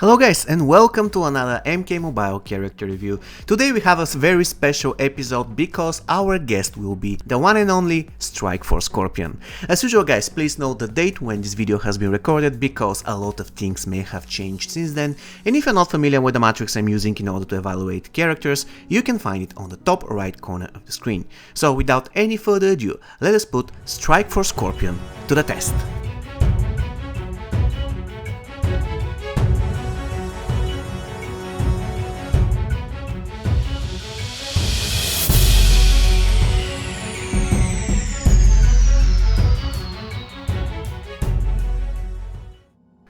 Hello guys and welcome to another MK Mobile character review. Today we have a very special episode because our guest will be the one and only Strike for Scorpion. As usual guys, please note the date when this video has been recorded because a lot of things may have changed since then, and if you're not familiar with the matrix I'm using in order to evaluate characters, you can find it on the top right corner of the screen. So without any further ado, let us put Strike for Scorpion to the test.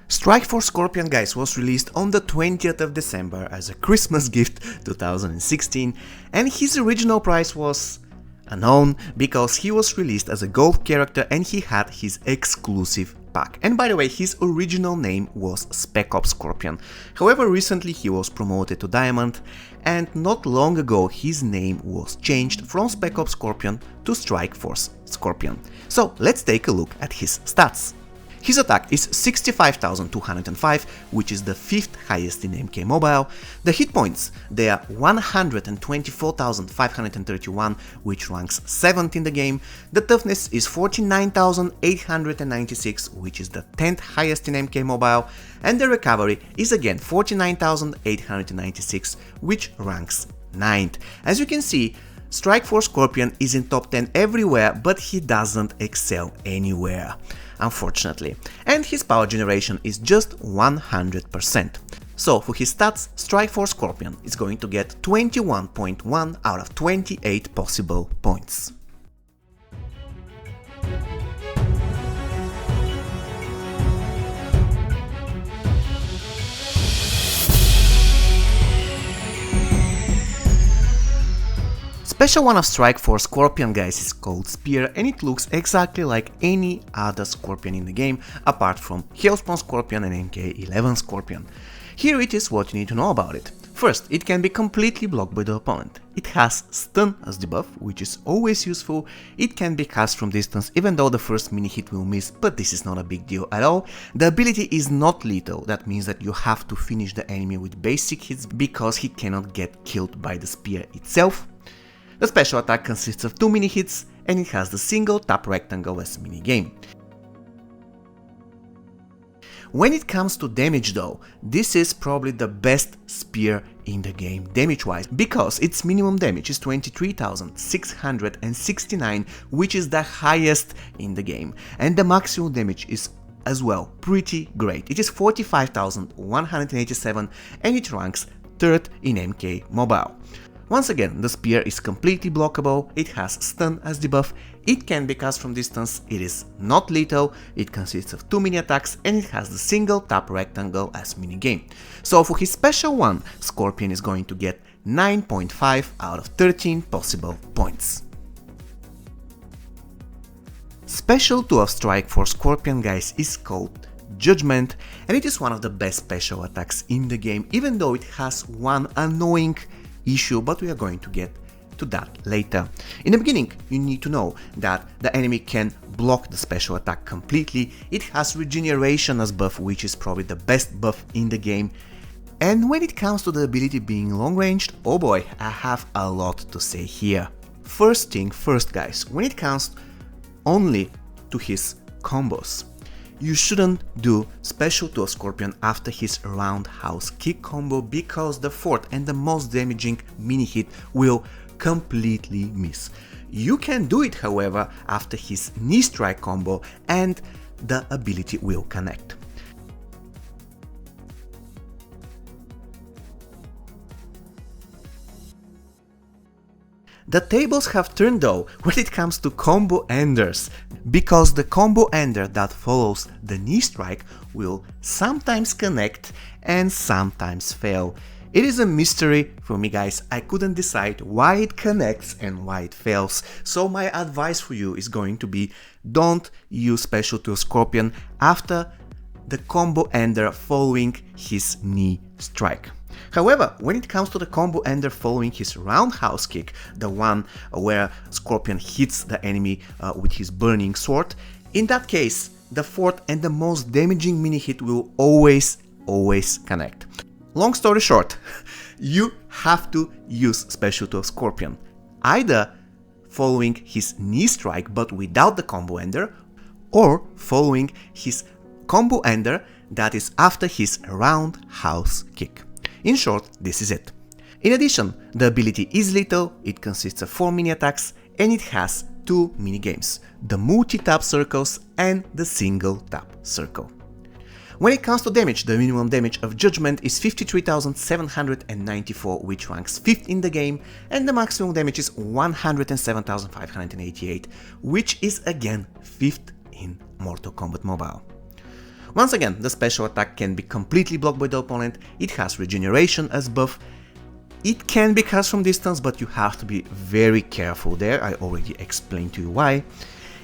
Strike for Scorpion guys was released on the 20th of December as a Christmas gift 2016, and his original price was unknown because he was released as a gold character and he had his exclusive pack. And by the way, his original name was Spec Ops Scorpion. However, recently he was promoted to Diamond, and not long ago his name was changed from Spec Ops Scorpion to Strike Force Scorpion. So let's take a look at his stats. His attack is 65,205, which is the 5th highest in MK Mobile. The hit points, they are 124,531, which ranks 7th in the game. The toughness is 49,896, which is the 10th highest in MK Mobile. And the recovery is again 49,896, which ranks 9th. As you can see, Strike for Scorpion is in top 10 everywhere, but he doesn't excel anywhere, unfortunately, and his power generation is just 100%. So for his stats, Strike for Scorpion is going to get 21.1 out of 28 possible points. Special one of Strike for Scorpion guys is called Spear, and it looks exactly like any other Scorpion in the game apart from Hellspawn Scorpion and MK11 Scorpion. Here it is what you need to know about it. First, it can be completely blocked by the opponent. It has stun as debuff, which is always useful. It can be cast from distance even though the first mini hit will miss, but this is not a big deal at all. The ability is not lethal, that means that you have to finish the enemy with basic hits because he cannot get killed by the spear itself. The special attack consists of 2 mini hits and it has the single tap rectangle as mini game. When it comes to damage though, this is probably the best spear in the game damage wise, because its minimum damage is 23,669, which is the highest in the game, and the maximum damage is as well pretty great. It is 45,187 and it ranks 3rd in MK Mobile. Once again, the spear is completely blockable, it has stun as debuff, it can be cast from distance, it is not lethal, it consists of 2 mini attacks and it has the single tap rectangle as mini game. So for his special one, Scorpion is going to get 9.5 out of 13 possible points. Special 2 of Strike for Scorpion guys is called Judgment, and it is one of the best special attacks in the game, even though it has one annoying issue, but we are going to get to that later. In the beginning, you need to know that the enemy can block the special attack completely. It has regeneration as buff, which is probably the best buff in the game. And when it comes to the ability being long ranged, oh boy, I have a lot to say here. First thing first guys, when it comes only to his combos, you shouldn't do special 2 of Scorpion after his roundhouse kick combo because the 4th and the most damaging mini hit will completely miss. You can do it however after his knee strike combo and the ability will connect. The tables have turned though when it comes to combo enders, because the combo ender that follows the knee strike will sometimes connect and sometimes fail. It is a mystery for me guys, I couldn't decide why it connects and why it fails, so my advice for you is going to be don't use special 2 Scorpion after the combo ender following his knee strike. However, when it comes to the combo ender following his roundhouse kick, the one where Scorpion hits the enemy with his burning sword, in that case, the 4th and the most damaging mini hit will always always connect. Long story short, you have to use Special 2 of Scorpion, either following his knee strike but without the combo ender, or following his combo ender that is after his roundhouse kick. In short, this is it. In addition, the ability is lethal, it consists of 4 mini attacks, and it has 2 mini games, the multi-tap circles and the single tap circle. When it comes to damage, the minimum damage of Judgment is 53,794, which ranks 5th in the game, and the maximum damage is 107,588, which is again 5th in Mortal Kombat Mobile. Once again, the special attack can be completely blocked by the opponent, it has regeneration as buff, it can be cast from distance, but you have to be very careful there, I already explained to you why.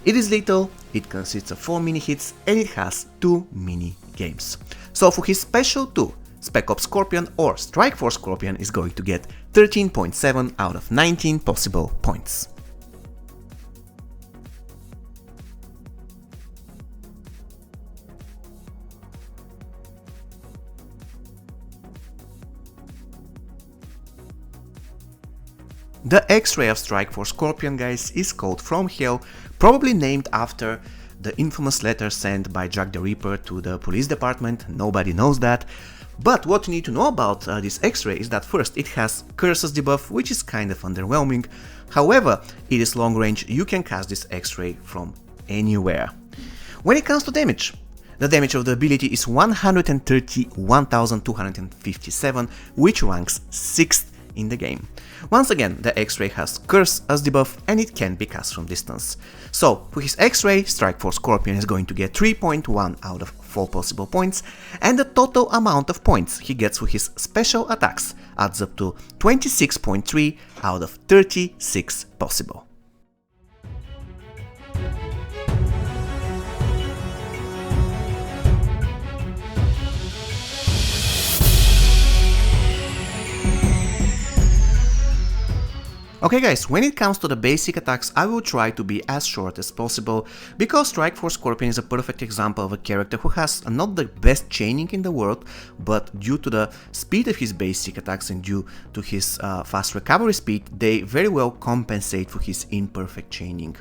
It is lethal, it consists of 4 mini hits, and it has 2 mini games. So for his Special 2, Spec Ops Scorpion or Strike Force Scorpion is going to get 13.7 out of 19 possible points. The X-Ray of Strike Force Scorpion, guys, is called From Hell, probably named after the infamous letter sent by Jack the Ripper to the police department. Nobody knows that. But what you need to know about this X-Ray is that first, it has Curses debuff, which is kind of underwhelming. However, it is long range, you can cast this X-Ray from anywhere. When it comes to damage, the damage of the ability is 131,257, which ranks 6th in the game. Once again, the X-Ray has Curse as debuff and it can be cast from distance. So, for his X-Ray, Strike Force Scorpion is going to get 3.1 out of 4 possible points, and the total amount of points he gets for his special attacks adds up to 26.3 out of 36 possible. Okay guys, when it comes to the basic attacks, I will try to be as short as possible, because Strike Force Scorpion is a perfect example of a character who has not the best chaining in the world, but due to the speed of his basic attacks and due to his fast recovery speed, they very well compensate for his imperfect chaining.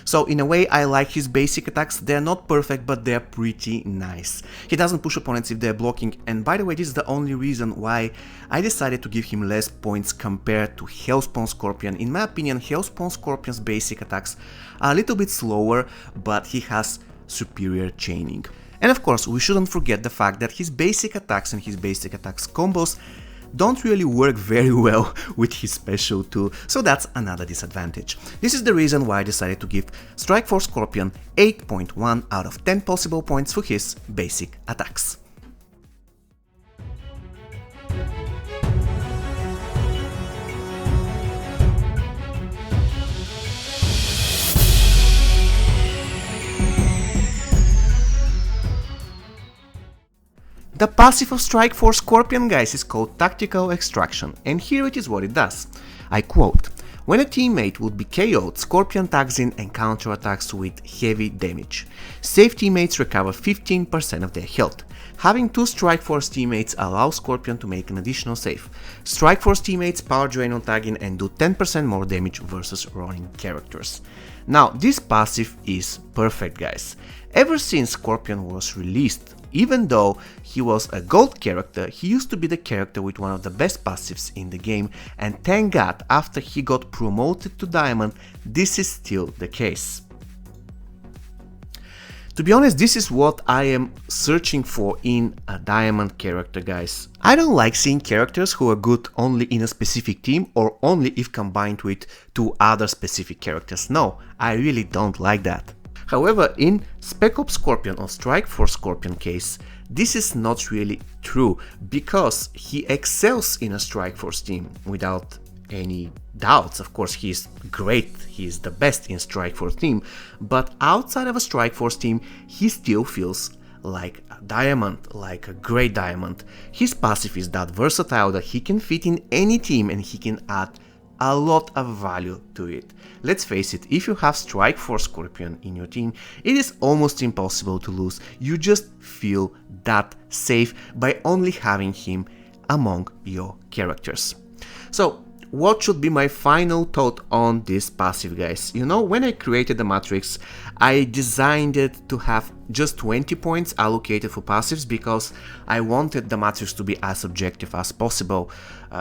So in a way, I like his basic attacks. They're not perfect, but they're pretty nice. He doesn't push opponents if they're blocking, and by the way, this is the only reason why I decided to give him less points compared to Hellspawn Scorpion. In my opinion, Hellspawn Scorpion's basic attacks are a little bit slower, but he has superior chaining. And of course, we shouldn't forget the fact that his basic attacks and his basic attacks combos don't really work very well with his Special 2, so that's another disadvantage. This is the reason why I decided to give Strike Force Scorpion 8.1 out of 10 possible points for his basic attacks. The passive of Strike Force Scorpion, guys, is called Tactical Extraction, and here it is what it does. I quote, "When a teammate would be KO'd, Scorpion tags in and counterattacks with heavy damage. Safe teammates recover 15% of their health. Having 2 Strike Force teammates allows Scorpion to make an additional save. Strike Force teammates power drain on tagging and do 10% more damage versus running characters." Now, this passive is perfect, guys. Ever since Scorpion was released, even though he was a gold character, he used to be the character with one of the best passives in the game, and thank God, after he got promoted to Diamond, this is still the case. To be honest, this is what I am searching for in a Diamond character, guys. I don't like seeing characters who are good only in a specific team or only if combined with 2 other specific characters. No, I really don't like that. However, in Spec Ops Scorpion or Strike Force Scorpion case, this is not really true, because he excels in a Strike Force team without any doubts. Of course, he's great, he's the best in Strike Force team, but outside of a Strike Force team, he still feels like a diamond, like a great diamond. His passive is that versatile that he can fit in any team and he can add a lot of value to it. Let's face it, if you have Strike Force Scorpion in your team, it is almost impossible to lose. You just feel that safe by only having him among your characters. So, what should be my final thought on this passive, guys? You know, when I created the matrix, I designed it to have just 20 points allocated for passives because I wanted the matrix to be as objective as possible.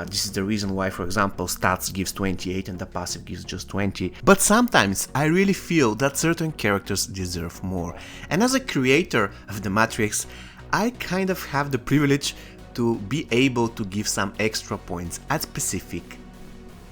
This is the reason why, for example, stats gives 28 and the passive gives just 20. But sometimes I really feel that certain characters deserve more. And as a creator of the matrix, I kind of have the privilege to be able to give some extra points at specific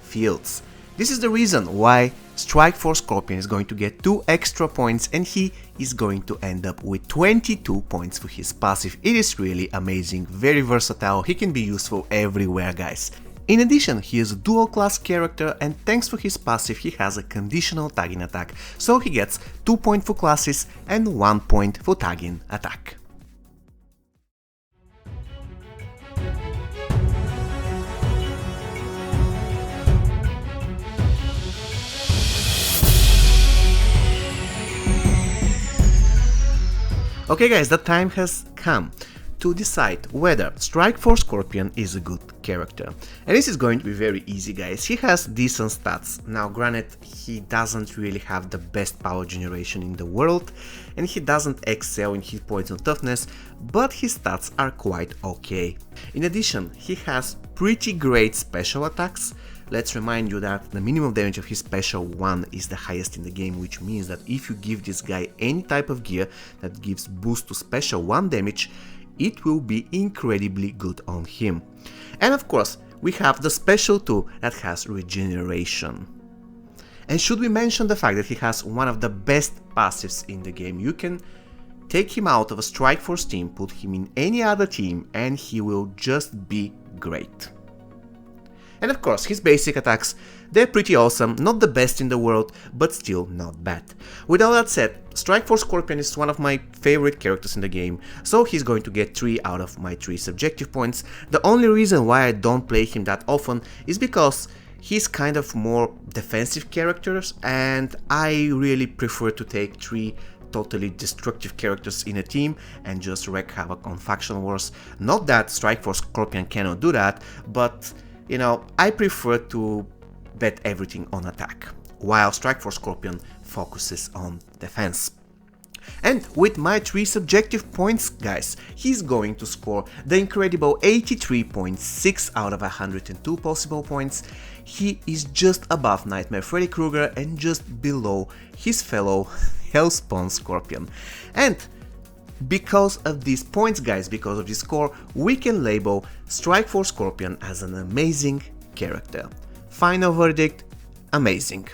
fields. This is the reason why Strike Force Scorpion is going to get 2 extra points and he is going to end up with 22 points for his passive. It is really amazing, very versatile, he can be useful everywhere, guys. In addition, he is a dual class character and thanks to his passive he has a conditional tagging attack, so he gets 2 points for classes and 1 point for tagging attack. Okay guys, the time has come to decide whether Strike Force Scorpion is a good character. And this is going to be very easy, guys. He has decent stats. Now granted, he doesn't really have the best power generation in the world and he doesn't excel in hit points and toughness, but his stats are quite okay. In addition, he has pretty great special attacks. Let's remind you that the minimum damage of his special 1 is the highest in the game, which means that if you give this guy any type of gear that gives boost to special 1 damage, it will be incredibly good on him. And of course, we have the special 2 that has regeneration. And should we mention the fact that he has one of the best passives in the game? You can take him out of a Strike Force team, put him in any other team, and he will just be great. And of course, his basic attacks, they're pretty awesome, not the best in the world, but still not bad. With all that said, Strike Force Scorpion is one of my favorite characters in the game, so he's going to get 3 out of my 3 subjective points. The only reason why I don't play him that often is because he's kind of more defensive characters, and I really prefer to take 3 totally destructive characters in a team and just wreak havoc on faction wars. Not that Strike Force Scorpion cannot do that, but you know, I prefer to bet everything on attack, while Strike Force Scorpion focuses on defense. And with my 3 subjective points, guys, he's going to score the incredible 83.6 out of 102 possible points. He is just above Nightmare Freddy Krueger and just below his fellow Hellspawn Scorpion. And because of these points, guys, because of this score, we can label Strike Force Scorpion as an amazing character. Final verdict: amazing.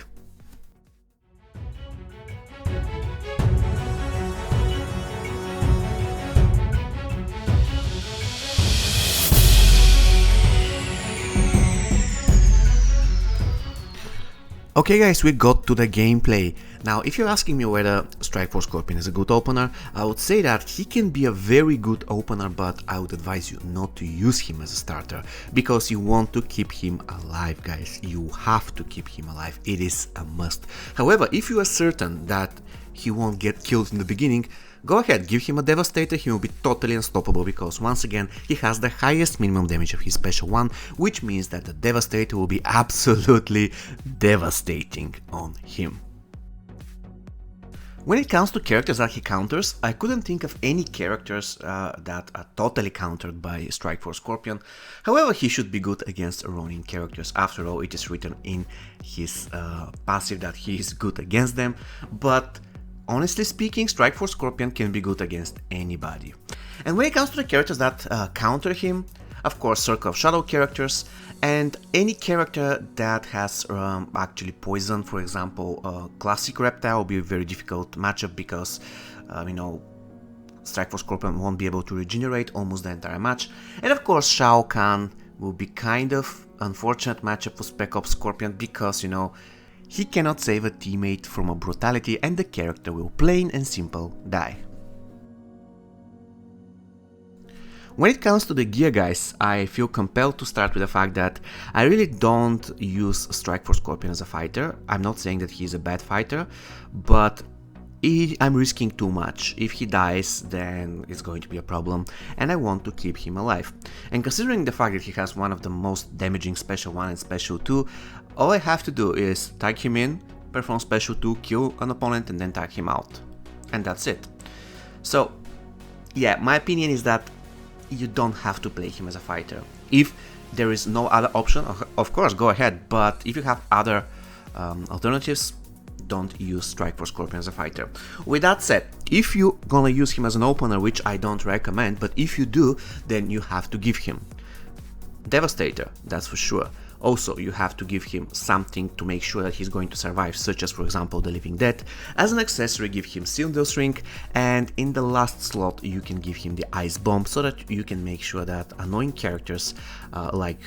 Okay guys, we got to the gameplay. Now, if you're asking me whether Strike Force Scorpion is a good opener, I would say that he can be a very good opener, but I would advise you not to use him as a starter, because you want to keep him alive, guys. You have to keep him alive, it is a must. However, if you are certain that he won't get killed in the beginning, go ahead, give him a Devastator, he will be totally unstoppable, because once again, he has the highest minimum damage of his special 1, which means that the Devastator will be absolutely devastating on him. When it comes to characters that he counters, I couldn't think of any characters that are totally countered by Strike Force Scorpion. However, he should be good against Ronin characters. After all, it is written in his passive that he is good against them, but honestly speaking, Strike Force Scorpion can be good against anybody. And when it comes to the characters that counter him, of course, Circle of Shadow characters, and any character that has actually poison, for example, Classic Reptile will be a very difficult matchup because, you know, Strike Force Scorpion won't be able to regenerate almost the entire match. And of course, Shao Kahn will be kind of unfortunate matchup for Spec Ops Scorpion because, you know, he cannot save a teammate from a brutality and the character will plain and simple die. When it comes to the gear, guys, I feel compelled to start with the fact that I really don't use Strike Force Scorpion as a fighter. I'm not saying that he's a bad fighter, but I'm risking too much. If he dies, then it's going to be a problem, and I want to keep him alive. And considering the fact that he has one of the most damaging Special 1 and Special 2, all I have to do is tag him in, perform Special 2, kill an opponent, and then tag him out. And that's it. So, yeah, my opinion is that you don't have to play him as a fighter. If there is no other option, of course, go ahead, but if you have other alternatives, don't use Strike Force Scorpion as a fighter. With that said, if you're gonna use him as an opener, which I don't recommend, but if you do, then you have to give him Devastator, that's for sure. Also, you have to give him something to make sure that he's going to survive, such as, for example, the Living Dead. As an accessory, give him Cylindri's Ring, and in the last slot, you can give him the Ice Bomb, so that you can make sure that annoying characters like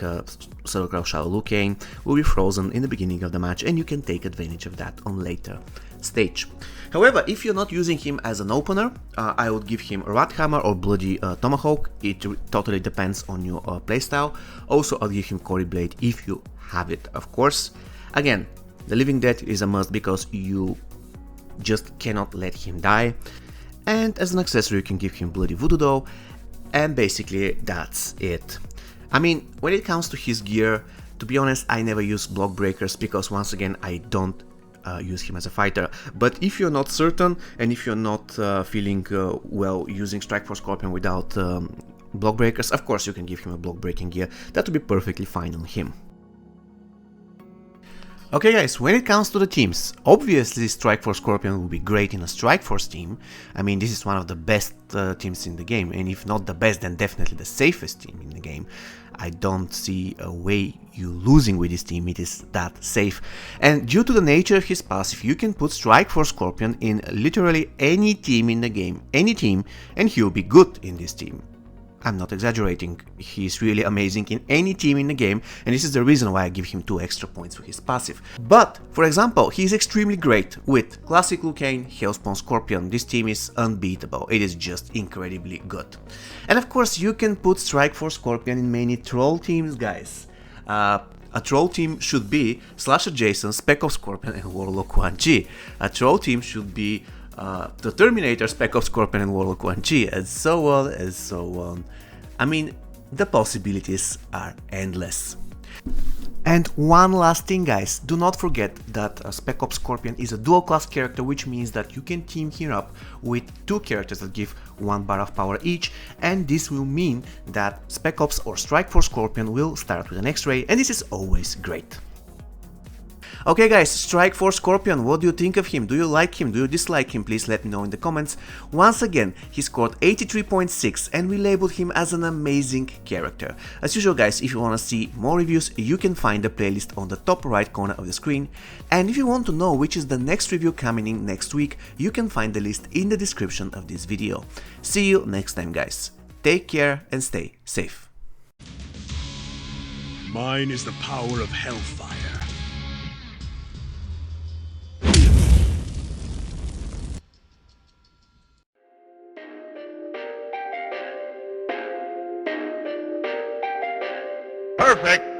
Circle Shadow Liu Kang will be frozen in the beginning of the match, and you can take advantage of that on later stage. However, if you're not using him as an opener, I would give him Rathammer or Bloody Tomahawk. It totally depends on your playstyle. Also, I'll give him Cory Blade if you have it, of course. Again, the Living Dead is a must because you just cannot let him die. And as an accessory, you can give him Bloody Voodoo Doll, and basically that's it. I mean, when it comes to his gear, to be honest, I never use block breakers because, once again, I don't use him as a fighter. But if you're not certain, and if you're not feeling well using Strike Force Scorpion without block breakers, of course you can give him a block breaking gear. That would be perfectly fine on him. Okay guys, when it comes to the teams, obviously Strike Force Scorpion will be great in a Strike Force team. I mean, this is one of the best teams in the game, and if not the best, then definitely the safest team in the game. I don't see a way you losing with this team, it is that safe. And due to the nature of his passive, you can put Strike Force Scorpion in literally any team in the game, any team, and he'll be good in this team. I'm not exaggerating, he's really amazing in any team in the game, and this is the reason why I give him 2 extra points for his passive. But, for example, he's extremely great with Classic Liu Kang, Hellspawn Scorpion. This team is unbeatable, it is just incredibly good. And of course you can put Strike Force Scorpion in many troll teams, guys. A troll team should be Slasher Jason, Spec Ops Scorpion and Warlock Quan Chi. A troll team should be the Terminator, Spec Ops Scorpion and Warlock Quan Chi, and so on and so on. I mean, the possibilities are endless. And one last thing, guys, do not forget that Spec Ops Scorpion is a dual class character, which means that you can team him up with 2 characters that give 1 bar of power each, and this will mean that Spec Ops or Strike Force Scorpion will start with an X-Ray, and this is always great. Okay guys, Strike Force Scorpion, what do you think of him? Do you like him? Do you dislike him? Please let me know in the comments. Once again, he scored 83.6 and we labeled him as an amazing character. As usual guys, if you want to see more reviews, you can find the playlist on the top right corner of the screen. And if you want to know which is the next review coming in next week, you can find the list in the description of this video. See you next time guys. Take care and stay safe. Mine is the power of hellfire. Perfect.